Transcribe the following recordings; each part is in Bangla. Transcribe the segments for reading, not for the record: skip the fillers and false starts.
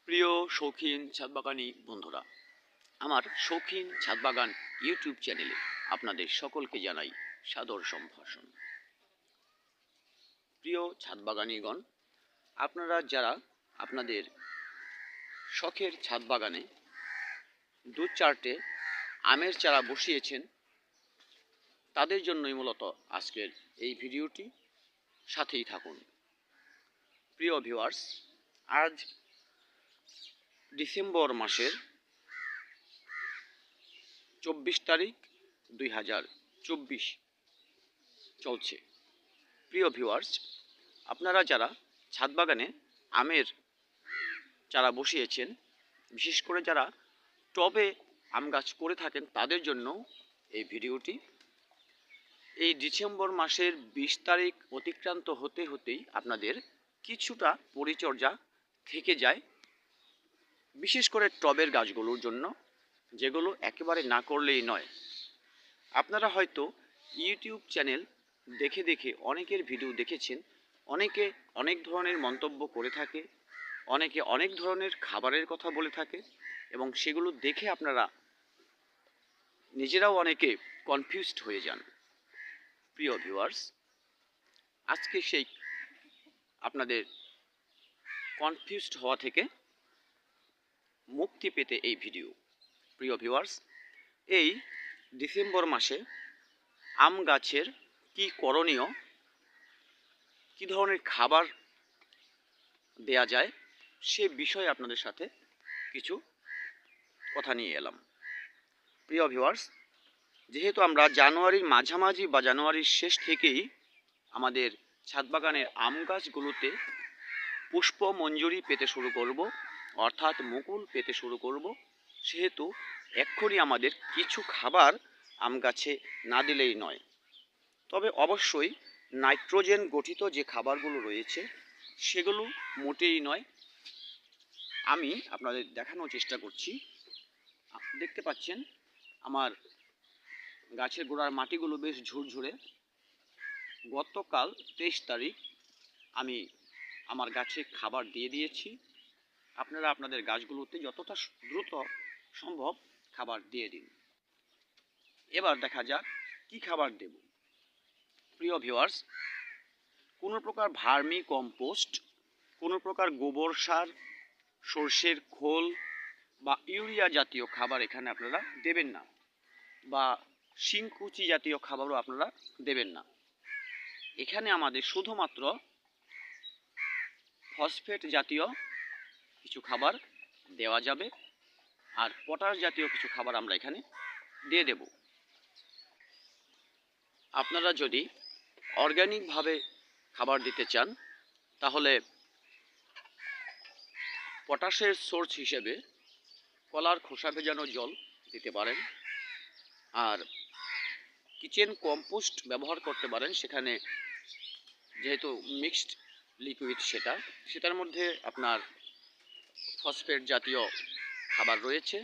প্রিয় শৌখিন ছাদবাগানী বন্ধুরা, আমার শৌখিন ছাদবাগান ইউটিউব চ্যানেলে আপনাদের সকলকে জানাই সাদর সম্ভাষণ। প্রিয় ছাদবাগানীগণ, আপনারা যারা আপনাদের শখের ছাদবাগানে দু চারটে আমের চারা বসিয়েছেন, তাদের জন্যই মূলত আজকের এই ভিডিওটি। সাথেই থাকুন। প্রিয় ভিউয়ার্স, আজ ডিসেম্বর মাসের 24 তারিখ 2024 চলছে। প্রিয় ভিউয়ার্স, আপনারা যারা ছাদবাগানে আমের চারা বসিয়েছেন, বিশেষ করে যারা টবে আম গাছ করে থাকেন, তাদের জন্য এই ভিডিওটি। এই ডিসেম্বর মাসের 20 তারিখ অতিক্রান্ত হতে হতেই আপনাদের কিছুটা পরিচর্যা থেকে যায়, বিশেষ করে টবের গাছগুলোর জন্য, যেগুলো একেবারে না করলেই নয়। আপনারা হয়তো ইউটিউব চ্যানেল দেখে দেখে অনেকের ভিডিও দেখেছেন, অনেকে অনেক ধরনের মন্তব্য করে থাকে, অনেকে অনেক ধরনের খাবারের কথা বলে থাকে, এবং সেগুলো দেখে আপনারা নিজেরাও অনেকে কনফিউজড হয়ে যান। প্রিয় ভিউয়ার্স, আজকে সেই আপনাদের কনফিউজড হওয়া থেকে মুক্তি পেতে এই ভিডিও। প্রিয় ভিউয়ার্স, এই ডিসেম্বর মাসে আম গাছের কি করণীয়, কি ধরনের খাবার দেয়া যায়, সে বিষয়ে আপনাদের সাথে কিছু কথা নিয়ে এলাম। প্রিয় ভিউয়ার্স, যেহেতু আমরা জানুয়ারির মাঝামাঝি বা জানুয়ারির শেষ থেকেই আমাদের ছাদবাগানের আম গাছগুলোতে পুষ্প মঞ্জুরি পেতে শুরু করব, অর্থাৎ মুকুল পেতে শুরু করব, সেহেতু এক্ষুনি আমাদের কিছু খাবার আম গাছে না দিলেই নয়। তবে অবশ্যই নাইট্রোজেন গঠিত যে খাবারগুলো রয়েছে সেগুলো মোটেই নয়। আমি আপনাদের দেখানোর চেষ্টা করছি। দেখতে পাচ্ছেন আমার গাছের গোড়ার মাটিগুলো বেশ ঝুরঝুরে। গতকাল 23 তারিখ আমি আমার গাছে খাবার দিয়ে দিয়েছি। আপনারা আপনাদের গাছগুলোতে যতটা দ্রুত সম্ভব খাবার দিয়ে দিন। এবার দেখা যাক কি খাবার দেব। প্রিয় ভিউয়ার্স, কোনো প্রকার ভার্মি কম্পোস্ট, কোনো প্রকার গোবর সার, সর্ষের খোল বা ইউরিয়া জাতীয় খাবার এখানে আপনারা দেবেন না, বা শিংকুচি জাতীয় খাবারও আপনারা দেবেন না। এখানে আমাদের শুধুমাত্র ফসফেট জাতীয় কিছু খাবার দেওয়া যাবে, আর পটাশ জাতীয় কিছু খাবার আমরা এখানে দিয়ে দেব। আপনারা যদি অর্গানিকভাবে খাবার দিতে চান, তাহলে পটাশের সোর্স হিসেবে কলার খোসা ভেজানো জল দিতে পারেন, আর কিচেন কম্পোস্ট ব্যবহার করতে পারেন। সেখানে যেহেতু মিক্সড লিকুইড, সেটার মধ্যে আপনার ফসফেট জাতীয় খাবার রয়েছে,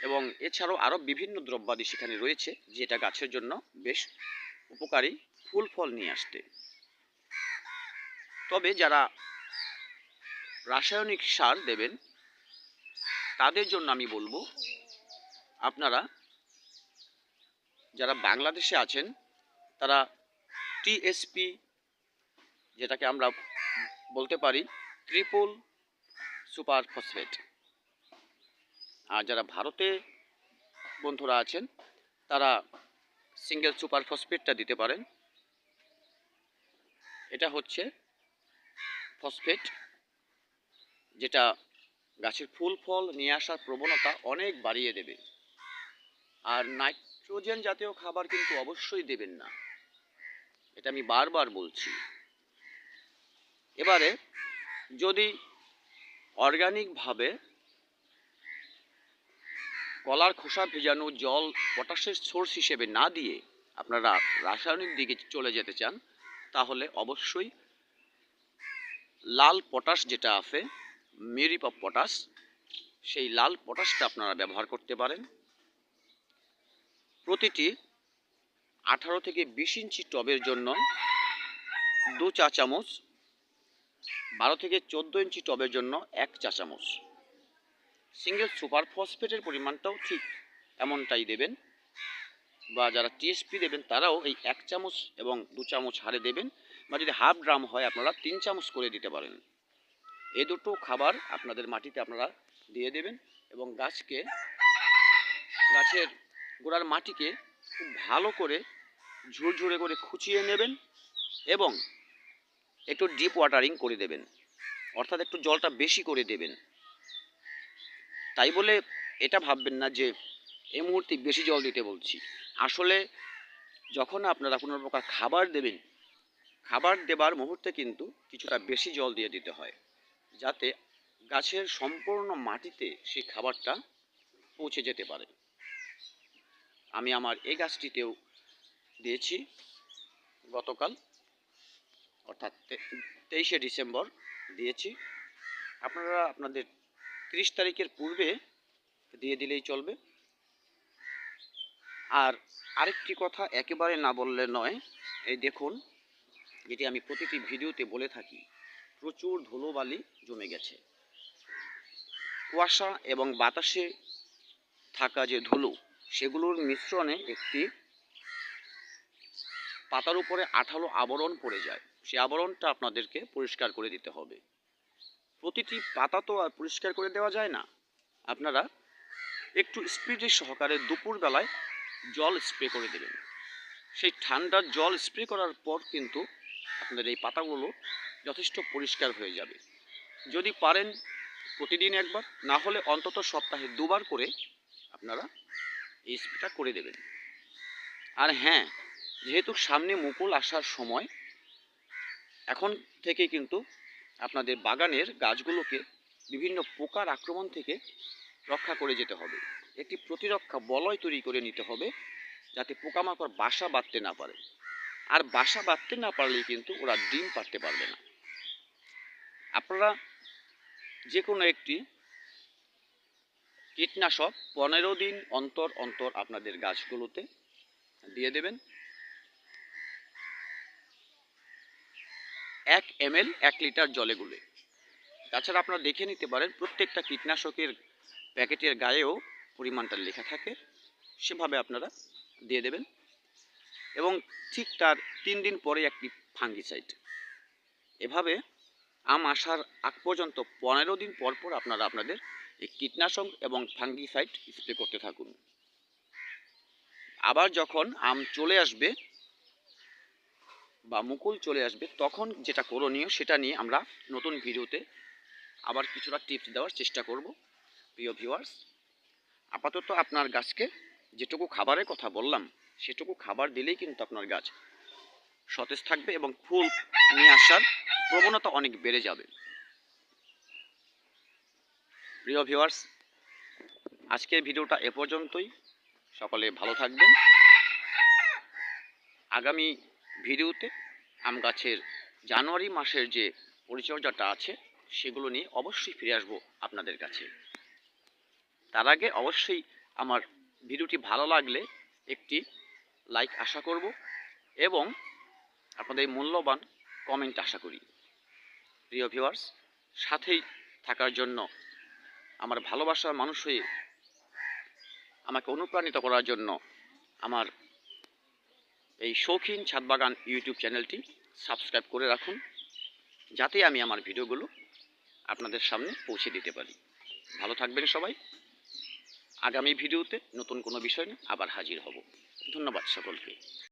এবং এছাড়াও আরও বিভিন্ন দ্রব্যাদি সেখানে রয়েছে, যেটা গাছের জন্য বেশ উপকারী, ফুল ফল নিয়ে আসতে। তবে যারা রাসায়নিক সার দেবেন, তাদের জন্য আমি বলবো, আপনারা যারা বাংলাদেশে আছেন তারা টিএসপি, যেটাকে আমরা বলতে পারি ট্রিপল সুপার ফসফেট, আর যারা ভারতে বন্ধুরা আছেন তারা সিঙ্গেল সুপার ফসফেটটা দিতে পারেন। এটা হচ্ছে ফসফেট, যেটা গাছের ফুল ফল নিয়ে আসার প্রবণতা অনেক বাড়িয়ে দেবে। আর নাইট্রোজেন জাতীয় খাবার কিন্তু অবশ্যই দেবেন না, এটা আমি বারবার বলছি। এবারে যদি অর্গানিকভাবে কলার খোসা ভেজানো জল পটাশের সোর্স হিসেবে না দিয়ে আপনারা রাসায়নিক দিকে চলে যেতে চান, তাহলে অবশ্যই লাল পটাশ যেটা আছে, মেরিপ অফ পটাশ, সেই লাল পটাশটা আপনারা ব্যবহার করতে পারেন। প্রতিটি 18 থেকে 20 ইঞ্চি টবের জন্য 2 চা চামচ 12 থেকে 14 ইঞ্চি টবের জন্য 1 চা চামচ। সিঙ্গেল সুপার ফসফেটের পরিমাণটাও ঠিক এমনটাই দেবেন, বা যারা টিএসপি দেবেন তারাও এই 1 চামচ এবং 2 চামচ হারে দেবেন, বা যদি হাফ ড্রাম হয় আপনারা 3 চামচ করে দিতে পারেন। এই দুটো খাবার আপনাদের মাটিতে আপনারা দিয়ে দেবেন এবং গাছের গোড়ার মাটিকে খুব ভালো করে ঝুরঝুরে করে খুঁচিয়ে নেবেন এবং একটু ডিপ ওয়াটারিং করে দেবেন, অর্থাৎ একটু জলটা বেশি করে দেবেন। তাই বলে এটা ভাববেন না যে এই মুহূর্তে বেশি জল দিতে বলছি। আসলে যখন আপনারা কোনো প্রকার খাবার দেবেন, খাবার দেবার মুহূর্তে কিন্তু কিছুটা বেশি জল দিয়ে দিতে হয়, যাতে গাছের সম্পূর্ণ মাটিতে সেই খাবারটা পৌঁছে যেতে পারে। আমি আমার এই গাছটিতেও দিয়েছি গতকাল, অর্থাৎ 23শে ডিসেম্বর দিয়েছি। আপনারা আপনাদের 30 তারিখের পূর্বে দিয়ে দিলেই চলবে। আর আরেকটি কথা একেবারে না বললে নয়, এই দেখুন, যেটি আমি প্রতিটি ভিডিওতে বলে থাকি, প্রচুর ধুলোবালি জমে গেছে। কুয়াশা এবং বাতাসে থাকা যে ধুলো, সেগুলোর মিশ্রণে একটি পাতার উপরে আঠালো আবরণ পড়ে যায়। সেই আবরণটা আপনাদেরকে পরিষ্কার করে দিতে হবে। প্রতিটি পাতা তো আর পরিষ্কার করে দেওয়া যায় না। আপনারা একটু স্পিডের সহকারে দুপুরবেলায় জল স্প্রে করে দেবেন। সেই ঠান্ডার জল স্প্রে করার পর কিন্তু আপনাদের এই পাতাগুলো যথেষ্ট পরিষ্কার হয়ে যাবে। যদি পারেন প্রতিদিন একবার, না হলে অন্তত সপ্তাহে 2 বার করে আপনারা এই স্প্রেটা করে দেবেন। আর হ্যাঁ, যেহেতু সামনে মুকুল আসার সময়, এখন থেকে কিন্তু আপনাদের বাগানের গাছগুলোকে বিভিন্ন পোকার আক্রমণ থেকে রক্ষা করে যেতে হবে। একটি প্রতিরক্ষা বলয় তৈরি করে নিতে হবে, যাতে পোকামাকড় বাসা বাঁধতে না পারে। আর বাসা বাঁধতে না পারলেই কিন্তু ওরা ডিম পাড়তে পারবে না। আপনারা যে কোনো একটি কীটনাশক 15 দিন অন্তর অন্তর আপনাদের গাছগুলোতে দিয়ে দেবেন। 1 ml 1 লিটার জলে গুলে। তাছাড়া আপনারা দেখে নিতে পারেন, প্রত্যেকটা কীটনাশকের প্যাকেটের গায়েও পরিমাণটা লেখা থাকে, সেভাবে আপনারা দিয়ে দেবেন। এবং ঠিক তার 3 দিন পরে একটি ফাঙ্গিসাইড। এভাবে আম আসার আগ পর্যন্ত 15 দিন পর পর আপনারা আপনাদের এই কীটনাশক এবং ফাঙ্গিসাইড স্প্রে করতে থাকুন। আবার যখন আম চলে আসবে বা মুকুল চলে আসবে, তখন যেটা করণীয় সেটা নিয়ে আমরা নতুন ভিডিওতে আবার কিছুটা টিপস দেওয়ার চেষ্টা করব। প্রিয় ভিউয়ার্স, আপাতত আপনার গাছকে যেটুকু খাবারের কথা বললাম, সেটুকু খাবার দিলেই কিন্তু আপনার গাছ সতেজ থাকবে এবং ফুল নিয়ে আসার প্রবণতা অনেক বেড়ে যাবে। প্রিয় ভিউয়ার্স, আজকের ভিডিওটা এ পর্যন্তই। সকলে ভালো থাকবেন। আগামী ভিডিওতে আম গাছের জানুয়ারি মাসের যে পরিচর্যাটা আছে, সেগুলো নিয়ে অবশ্যই ফিরে আসবো আপনাদের কাছে। তার আগে অবশ্যই আমার ভিডিওটি ভালো লাগলে একটি লাইক আশা করব এবং আপনাদের মূল্যবান কমেন্ট আশা করি। প্রিয় ভিউয়ার্স, সাথেই থাকার জন্য, আমার ভালোবাসার মানুষ হয়ে আমাকে অনুপ্রাণিত করার জন্য আমার এই শৌখিন ছাদবাগান ইউটিউব চ্যানেলটি সাবস্ক্রাইব করে রাখুন, যাতে আমি আমার ভিডিওগুলো আপনাদের সামনে পৌঁছে দিতে পারি। ভালো থাকবেন সবাই। আগামী ভিডিওতে নতুন কোনো বিষয় নিয়ে আবার হাজির হব। ধন্যবাদ সকলকে।